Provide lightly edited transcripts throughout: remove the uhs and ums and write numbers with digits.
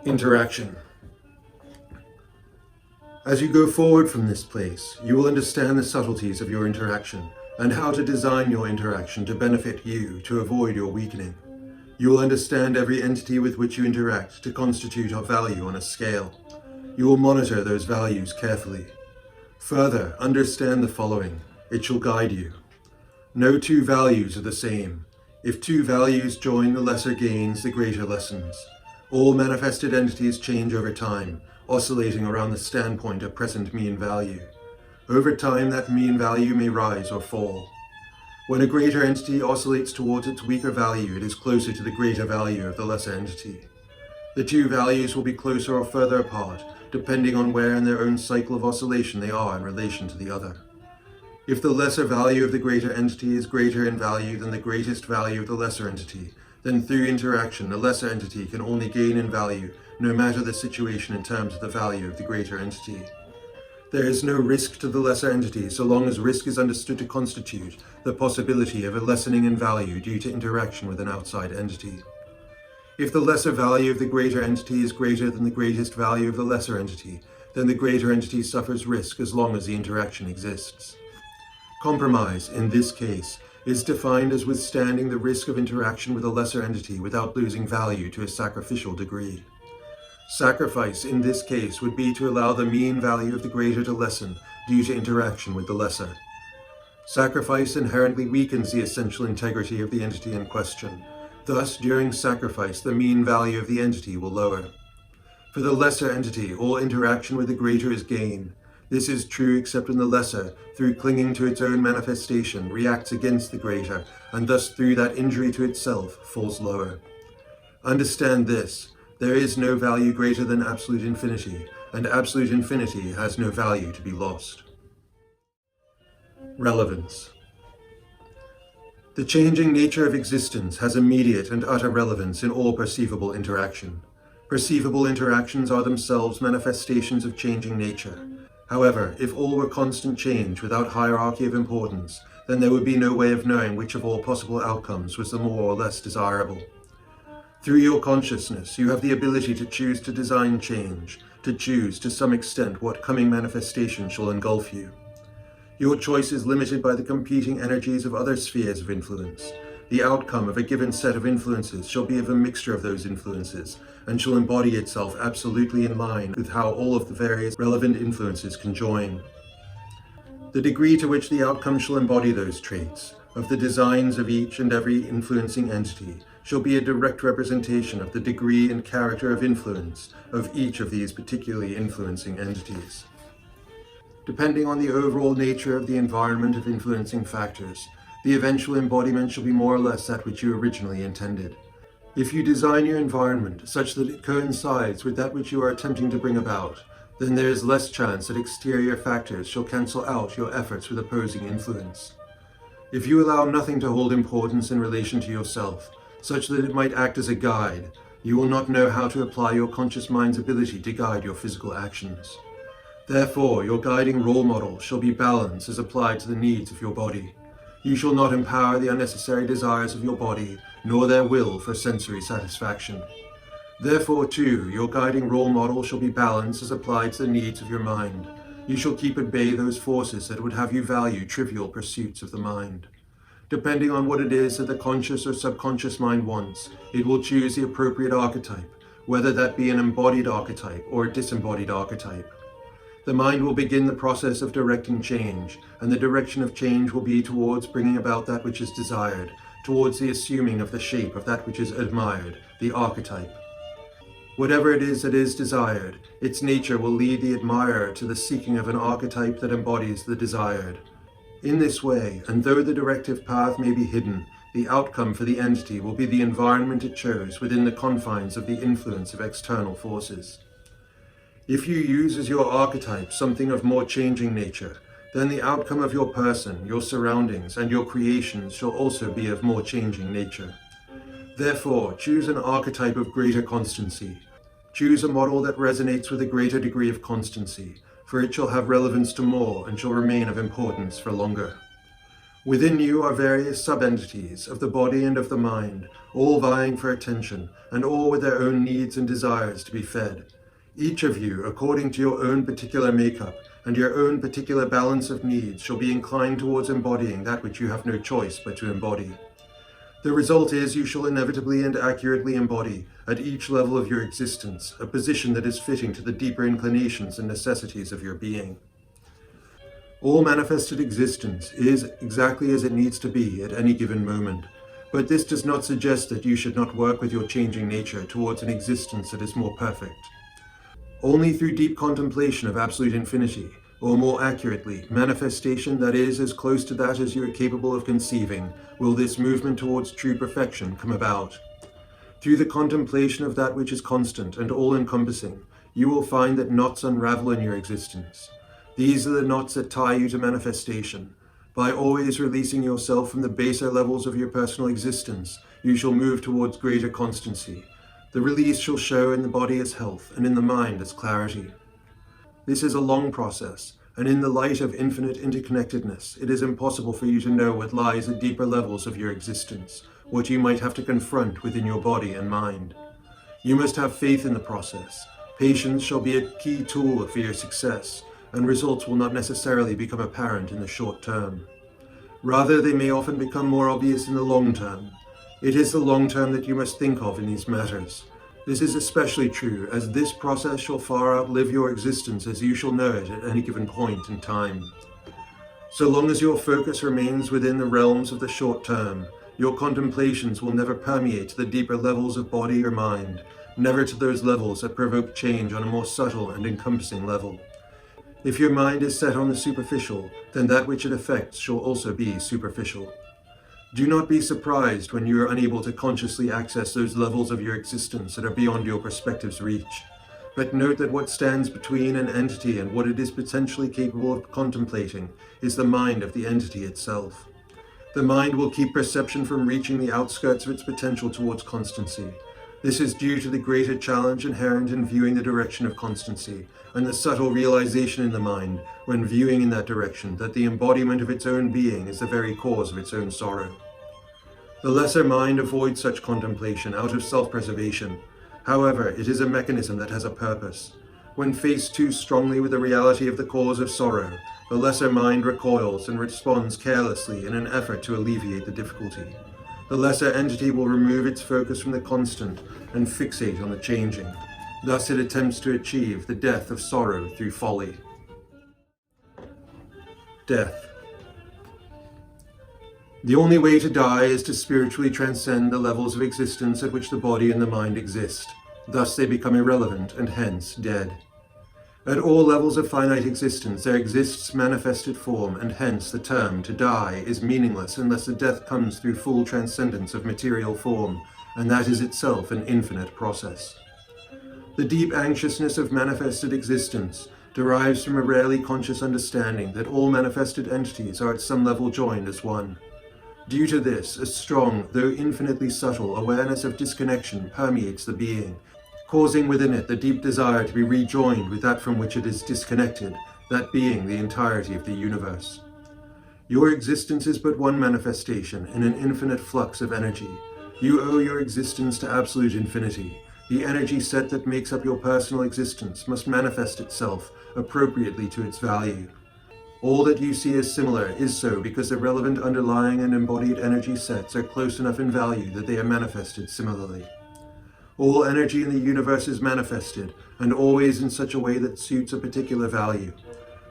Interaction. As you go forward from this place, you will understand the subtleties of your interaction and how to design your interaction to benefit you, to avoid your weakening. You will understand every entity with which you interact to constitute a value on a scale. You will monitor those values carefully. Further, understand the following. It shall guide you. No two values are the same. If two values join, the lesser gains, the greater lessens. All manifested entities change over time, oscillating around the standpoint of present mean value. Over time, that mean value may rise or fall. When a greater entity oscillates towards its weaker value, it is closer to the greater value of the lesser entity. The two values will be closer or further apart, depending on where in their own cycle of oscillation they are in relation to the other. If the lesser value of the greater entity is greater in value than the greatest value of the lesser entity, then through interaction, the lesser entity can only gain in value, no matter the situation in terms of the value of the greater entity. There is no risk to the lesser entity so long as risk is understood to constitute the possibility of a lessening in value due to interaction with an outside entity. If the lesser value of the greater entity is greater than the greatest value of the lesser entity, then the greater entity suffers risk as long as the interaction exists. Compromise, in this case, is defined as withstanding the risk of interaction with a lesser entity without losing value to a sacrificial degree. Sacrifice, in this case, would be to allow the mean value of the greater to lessen due to interaction with the lesser. Sacrifice inherently weakens the essential integrity of the entity in question. Thus, during sacrifice, the mean value of the entity will lower. For the lesser entity, all interaction with the greater is gain. This is true except when the lesser, through clinging to its own manifestation, reacts against the greater, and thus through that injury to itself, falls lower. Understand this, there is no value greater than absolute infinity, and absolute infinity has no value to be lost. Relevance. The changing nature of existence has immediate and utter relevance in all perceivable interaction. Perceivable interactions are themselves manifestations of changing nature. However, if all were constant change without hierarchy of importance, then there would be no way of knowing which of all possible outcomes was the more or less desirable. Through your consciousness, you have the ability to choose to design change, to choose to some extent what coming manifestation shall engulf you. Your choice is limited by the competing energies of other spheres of influence. The outcome of a given set of influences shall be of a mixture of those influences, and shall embody itself absolutely in line with how all of the various relevant influences conjoin. The degree to which the outcome shall embody those traits, of the designs of each and every influencing entity, shall be a direct representation of the degree and character of influence of each of these particularly influencing entities. Depending on the overall nature of the environment of influencing factors, the eventual embodiment shall be more or less that which you originally intended. If you design your environment such that it coincides with that which you are attempting to bring about, then there is less chance that exterior factors shall cancel out your efforts with opposing influence. If you allow nothing to hold importance in relation to yourself, such that it might act as a guide, you will not know how to apply your conscious mind's ability to guide your physical actions. Therefore, your guiding role model shall be balance as applied to the needs of your body. You shall not empower the unnecessary desires of your body, nor their will for sensory satisfaction. Therefore, too, your guiding role model shall be balance as applied to the needs of your mind. You shall keep at bay those forces that would have you value trivial pursuits of the mind. Depending on what it is that the conscious or subconscious mind wants, it will choose the appropriate archetype, whether that be an embodied archetype or a disembodied archetype. The mind will begin the process of directing change, and the direction of change will be towards bringing about that which is desired, towards the assuming of the shape of that which is admired, the archetype. Whatever it is that is desired, its nature will lead the admirer to the seeking of an archetype that embodies the desired. In this way, and though the directive path may be hidden, the outcome for the entity will be the environment it chose within the confines of the influence of external forces. If you use as your archetype something of more changing nature, then the outcome of your person, your surroundings, and your creations shall also be of more changing nature. Therefore, choose an archetype of greater constancy. Choose a model that resonates with a greater degree of constancy, for it shall have relevance to more and shall remain of importance for longer. Within you are various sub-entities of the body and of the mind, all vying for attention, and all with their own needs and desires to be fed. Each of you, according to your own particular makeup and your own particular balance of needs, shall be inclined towards embodying that which you have no choice but to embody. The result is you shall inevitably and accurately embody, at each level of your existence, a position that is fitting to the deeper inclinations and necessities of your being. All manifested existence is exactly as it needs to be at any given moment, but this does not suggest that you should not work with your changing nature towards an existence that is more perfect. Only through deep contemplation of absolute infinity, or more accurately, manifestation that is as close to that as you are capable of conceiving, will this movement towards true perfection come about. Through the contemplation of that which is constant and all-encompassing, you will find that knots unravel in your existence. These are the knots that tie you to manifestation. By always releasing yourself from the baser levels of your personal existence, you shall move towards greater constancy. The release shall show in the body as health, and in the mind as clarity. This is a long process, and in the light of infinite interconnectedness, it is impossible for you to know what lies at deeper levels of your existence, what you might have to confront within your body and mind. You must have faith in the process. Patience shall be a key tool for your success, and results will not necessarily become apparent in the short term. Rather, they may often become more obvious in the long term. It is the long term that you must think of in these matters. This is especially true, as this process shall far outlive your existence as you shall know it at any given point in time. So long as your focus remains within the realms of the short term, your contemplations will never permeate to the deeper levels of body or mind, never to those levels that provoke change on a more subtle and encompassing level. If your mind is set on the superficial, then that which it affects shall also be superficial. Do not be surprised when you are unable to consciously access those levels of your existence that are beyond your perspective's reach. But note that what stands between an entity and what it is potentially capable of contemplating is the mind of the entity itself. The mind will keep perception from reaching the outskirts of its potential towards constancy. This is due to the greater challenge inherent in viewing the direction of constancy, and the subtle realization in the mind, when viewing in that direction, that the embodiment of its own being is the very cause of its own sorrow. The lesser mind avoids such contemplation out of self-preservation. However, it is a mechanism that has a purpose. When faced too strongly with the reality of the cause of sorrow, the lesser mind recoils and responds carelessly in an effort to alleviate the difficulty. The lesser entity will remove its focus from the constant and fixate on the changing. Thus it attempts to achieve the death of sorrow through folly. Death. The only way to die is to spiritually transcend the levels of existence at which the body and the mind exist. Thus they become irrelevant and hence dead. At all levels of finite existence there exists manifested form, and hence the term to die is meaningless unless the death comes through full transcendence of material form, and that is itself an infinite process. The deep anxiousness of manifested existence derives from a rarely conscious understanding that all manifested entities are at some level joined as one. Due to this, a strong, though infinitely subtle, awareness of disconnection permeates the being, causing within it the deep desire to be rejoined with that from which it is disconnected, that being the entirety of the universe. Your existence is but one manifestation in an infinite flux of energy. You owe your existence to absolute infinity. The energy set that makes up your personal existence must manifest itself appropriately to its value. All that you see as similar is so because the relevant underlying and embodied energy sets are close enough in value that they are manifested similarly. All energy in the universe is manifested, and always in such a way that suits a particular value.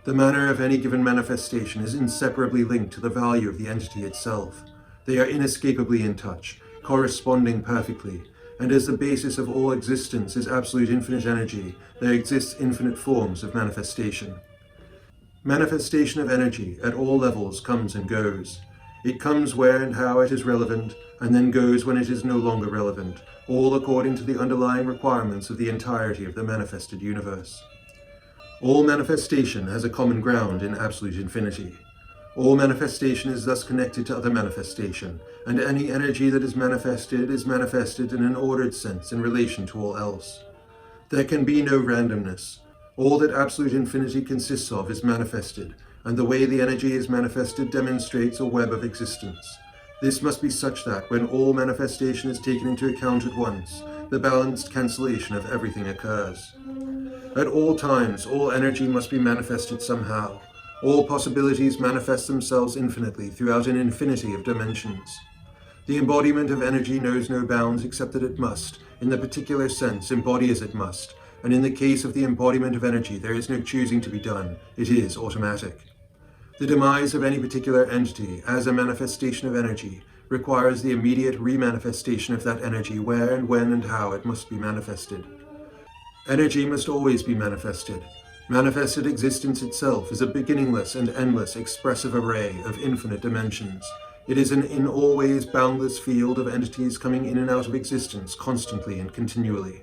The manner of any given manifestation is inseparably linked to the value of the entity itself. They are inescapably in touch, corresponding perfectly, and as the basis of all existence is absolute infinite energy, there exists infinite forms of manifestation. Manifestation of energy at all levels comes and goes. It comes where and how it is relevant, and then goes when it is no longer relevant, all according to the underlying requirements of the entirety of the manifested universe. All manifestation has a common ground in absolute infinity. All manifestation is thus connected to other manifestation, and any energy that is manifested in an ordered sense in relation to all else. There can be no randomness. All that absolute infinity consists of is manifested, and the way the energy is manifested demonstrates a web of existence. This must be such that, when all manifestation is taken into account at once, the balanced cancellation of everything occurs. At all times, all energy must be manifested somehow. All possibilities manifest themselves infinitely throughout an infinity of dimensions. The embodiment of energy knows no bounds except that it must, in the particular sense, embody as it must, and in the case of the embodiment of energy, there is no choosing to be done. It is automatic. The demise of any particular entity, as a manifestation of energy, requires the immediate remanifestation of that energy where and when and how it must be manifested. Energy must always be manifested. Manifested existence itself is a beginningless and endless expressive array of infinite dimensions. It is an in all ways boundless field of entities coming in and out of existence constantly and continually.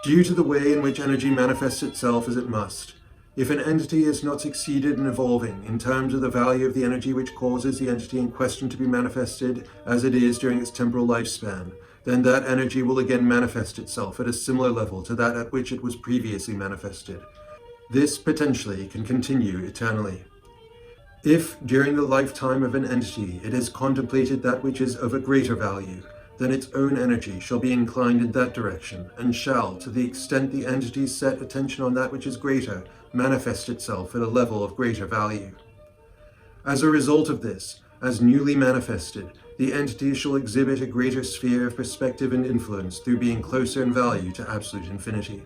Due to the way in which energy manifests itself as it must, if an entity has not succeeded in evolving in terms of the value of the energy which causes the entity in question to be manifested as it is during its temporal lifespan, then that energy will again manifest itself at a similar level to that at which it was previously manifested. This potentially can continue eternally. If, during the lifetime of an entity, it has contemplated that which is of a greater value, then its own energy shall be inclined in that direction, and shall, to the extent the entity set attention on that which is greater, manifest itself at a level of greater value. As a result of this, as newly manifested, the entity shall exhibit a greater sphere of perspective and influence through being closer in value to absolute infinity.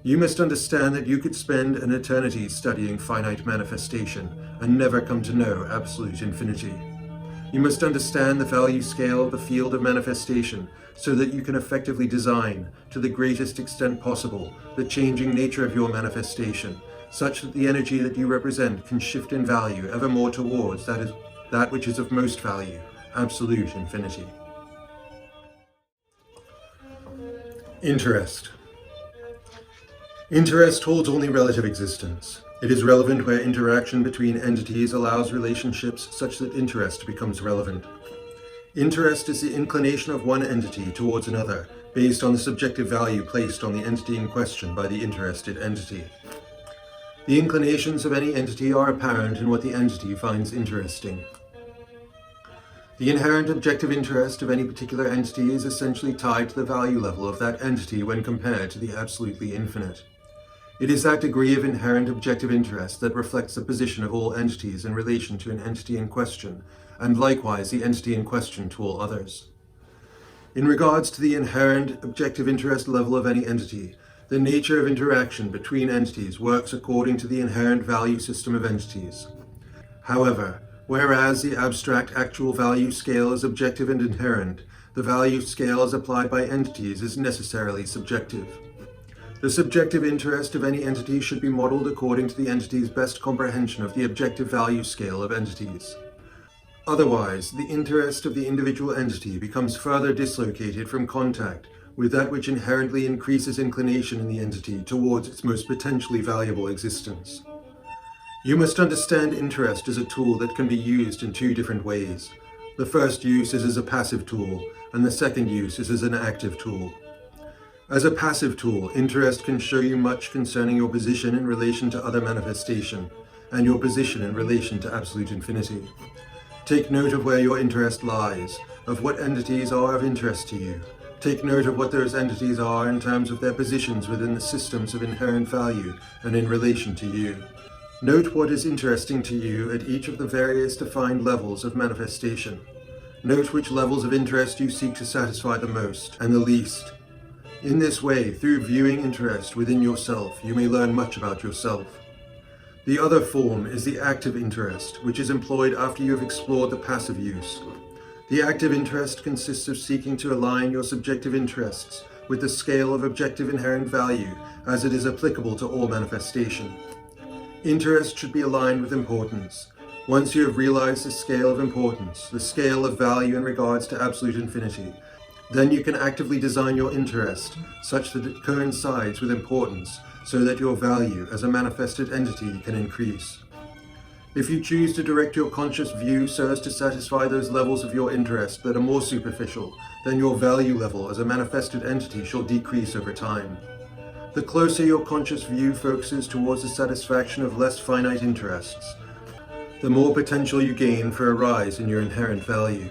You must understand that you could spend an eternity studying finite manifestation and never come to know absolute infinity. You must understand the value scale of the field of manifestation so that you can effectively design, to the greatest extent possible, the changing nature of your manifestation, such that the energy that you represent can shift in value ever more towards that which is of most value, absolute infinity. Interest. Interest holds only relative existence. It is relevant where interaction between entities allows relationships such that interest becomes relevant. Interest is the inclination of one entity towards another, based on the subjective value placed on the entity in question by the interested entity. The inclinations of any entity are apparent in what the entity finds interesting. The inherent objective interest of any particular entity is essentially tied to the value level of that entity when compared to the absolutely infinite. It is that degree of inherent objective interest that reflects the position of all entities in relation to an entity in question, and likewise the entity in question to all others. In regards to the inherent objective interest level of any entity, the nature of interaction between entities works according to the inherent value system of entities. However, whereas the abstract actual value scale is objective and inherent, the value scale as applied by entities is necessarily subjective. The subjective interest of any entity should be modeled according to the entity's best comprehension of the objective value scale of entities. Otherwise, the interest of the individual entity becomes further dislocated from contact with that which inherently increases inclination in the entity towards its most potentially valuable existence. You must understand interest as a tool that can be used in two different ways. The first use is as a passive tool, and the second use is as an active tool. As a passive tool, interest can show you much concerning your position in relation to other manifestation, and your position in relation to absolute infinity. Take note of where your interest lies, of what entities are of interest to you. Take note of what those entities are in terms of their positions within the systems of inherent value and in relation to you. Note what is interesting to you at each of the various defined levels of manifestation. Note which levels of interest you seek to satisfy the most and the least. In this way, through viewing interest within yourself, you may learn much about yourself. The other form is the active interest, which is employed after you have explored the passive use. The active interest consists of seeking to align your subjective interests with the scale of objective inherent value as it is applicable to all manifestation. Interest should be aligned with importance. Once you have realized the scale of importance, the scale of value in regards to absolute infinity, then you can actively design your interest such that it coincides with importance so that your value as a manifested entity can increase. If you choose to direct your conscious view so as to satisfy those levels of your interest that are more superficial, then your value level as a manifested entity shall decrease over time. The closer your conscious view focuses towards the satisfaction of less finite interests, the more potential you gain for a rise in your inherent value.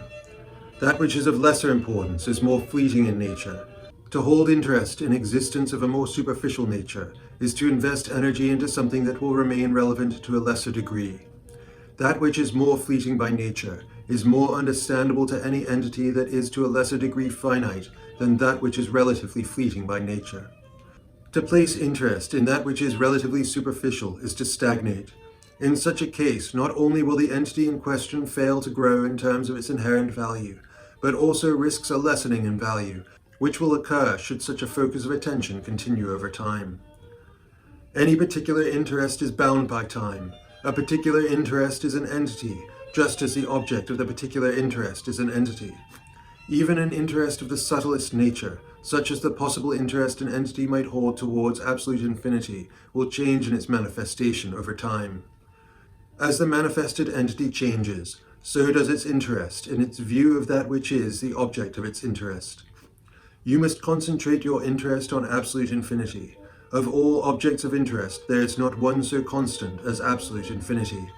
That which is of lesser importance is more fleeting in nature. To hold interest in existence of a more superficial nature is to invest energy into something that will remain relevant to a lesser degree. That which is more fleeting by nature is more understandable to any entity that is to a lesser degree finite than that which is relatively fleeting by nature. To place interest in that which is relatively superficial is to stagnate. In such a case, not only will the entity in question fail to grow in terms of its inherent value, but also risks a lessening in value, which will occur should such a focus of attention continue over time. Any particular interest is bound by time. A particular interest is an entity, just as the object of the particular interest is an entity. Even an interest of the subtlest nature, such as the possible interest an entity might hold towards absolute infinity, will change in its manifestation over time. As the manifested entity changes, so does its interest in its view of that which is the object of its interest. You must concentrate your interest on absolute infinity. Of all objects of interest, there is not one so constant as absolute infinity.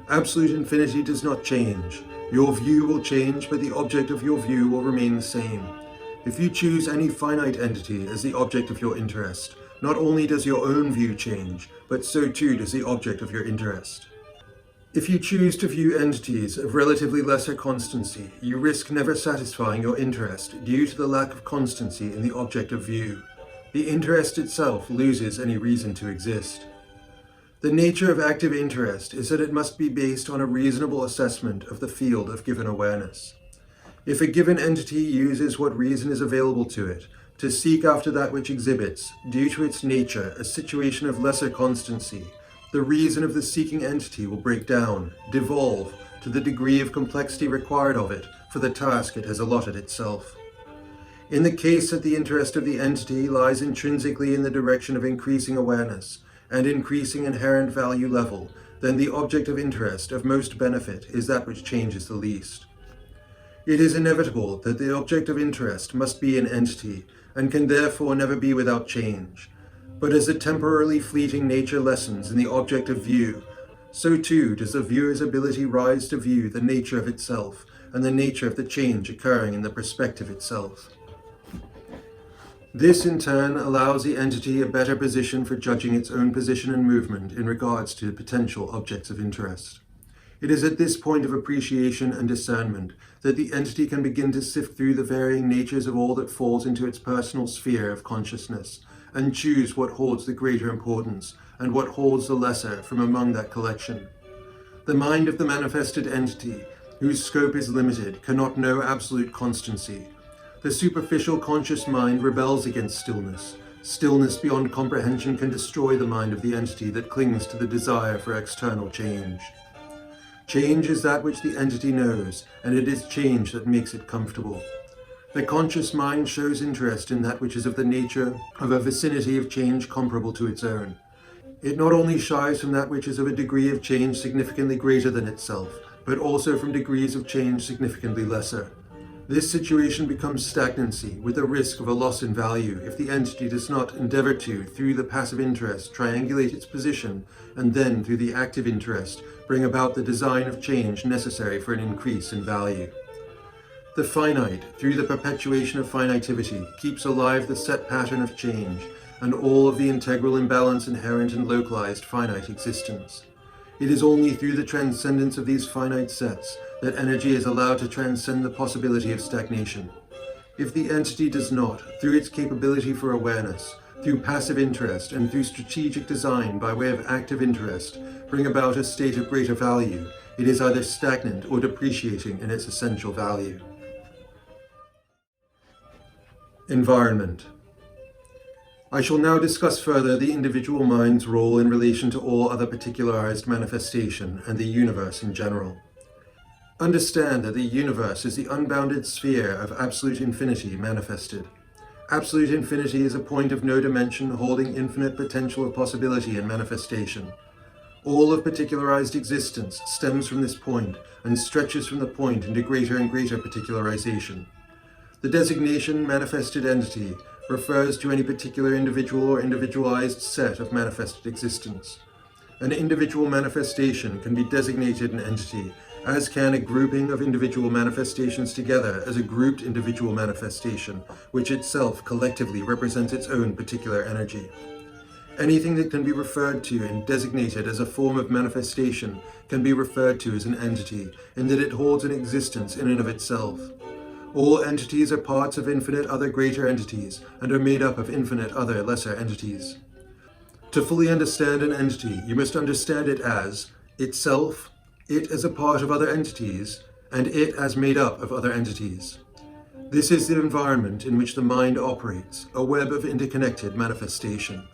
Absolute infinity does not change. Your view will change, but the object of your view will remain the same. If you choose any finite entity as the object of your interest, not only does your own view change, but so too does the object of your interest. If you choose to view entities of relatively lesser constancy, you risk never satisfying your interest due to the lack of constancy in the object of view. The interest itself loses any reason to exist. The nature of active interest is that it must be based on a reasonable assessment of the field of given awareness. If a given entity uses what reason is available to it to seek after that which exhibits, due to its nature, a situation of lesser constancy, the reason of the seeking entity will break down, devolve, to the degree of complexity required of it for the task it has allotted itself. In the case that the interest of the entity lies intrinsically in the direction of increasing awareness and increasing inherent value level, then the object of interest of most benefit is that which changes the least. It is inevitable that the object of interest must be an entity and can therefore never be without change. But as the temporarily fleeting nature lessens in the object of view, so too does the viewer's ability rise to view the nature of itself and the nature of the change occurring in the perspective itself. This in turn allows the entity a better position for judging its own position and movement in regards to potential objects of interest. It is at this point of appreciation and discernment that the entity can begin to sift through the varying natures of all that falls into its personal sphere of consciousness, and choose what holds the greater importance and what holds the lesser from among that collection. The mind of the manifested entity, whose scope is limited, cannot know absolute constancy. The superficial conscious mind rebels against stillness. Stillness beyond comprehension can destroy the mind of the entity that clings to the desire for external change. Change is that which the entity knows, and it is change that makes it comfortable. The conscious mind shows interest in that which is of the nature of a vicinity of change comparable to its own. It not only shies from that which is of a degree of change significantly greater than itself, but also from degrees of change significantly lesser. This situation becomes stagnancy, with the risk of a loss in value if the entity does not endeavor to, through the passive interest, triangulate its position, and then, through the active interest, bring about the design of change necessary for an increase in value. The finite, through the perpetuation of finitivity, keeps alive the set pattern of change, and all of the integral imbalance inherent in localized finite existence. It is only through the transcendence of these finite sets that energy is allowed to transcend the possibility of stagnation. If the entity does not, through its capability for awareness, through passive interest, and through strategic design by way of active interest, bring about a state of greater value, it is either stagnant or depreciating in its essential value. Environment. I shall now discuss further the individual mind's role in relation to all other particularized manifestation and the universe in general. Understand that the universe is the unbounded sphere of absolute infinity manifested. Absolute infinity is a point of no dimension holding infinite potential of possibility and manifestation. All of particularized existence stems from this point and stretches from the point into greater and greater particularization. The designation manifested entity refers to any particular individual or individualized set of manifested existence. An individual manifestation can be designated an entity, as can a grouping of individual manifestations together as a grouped individual manifestation, which itself collectively represents its own particular energy. Anything that can be referred to and designated as a form of manifestation can be referred to as an entity, in that it holds an existence in and of itself. All entities are parts of infinite other greater entities, and are made up of infinite other lesser entities. To fully understand an entity, you must understand it as itself, it as a part of other entities, and it as made up of other entities. This is the environment in which the mind operates, a web of interconnected manifestation.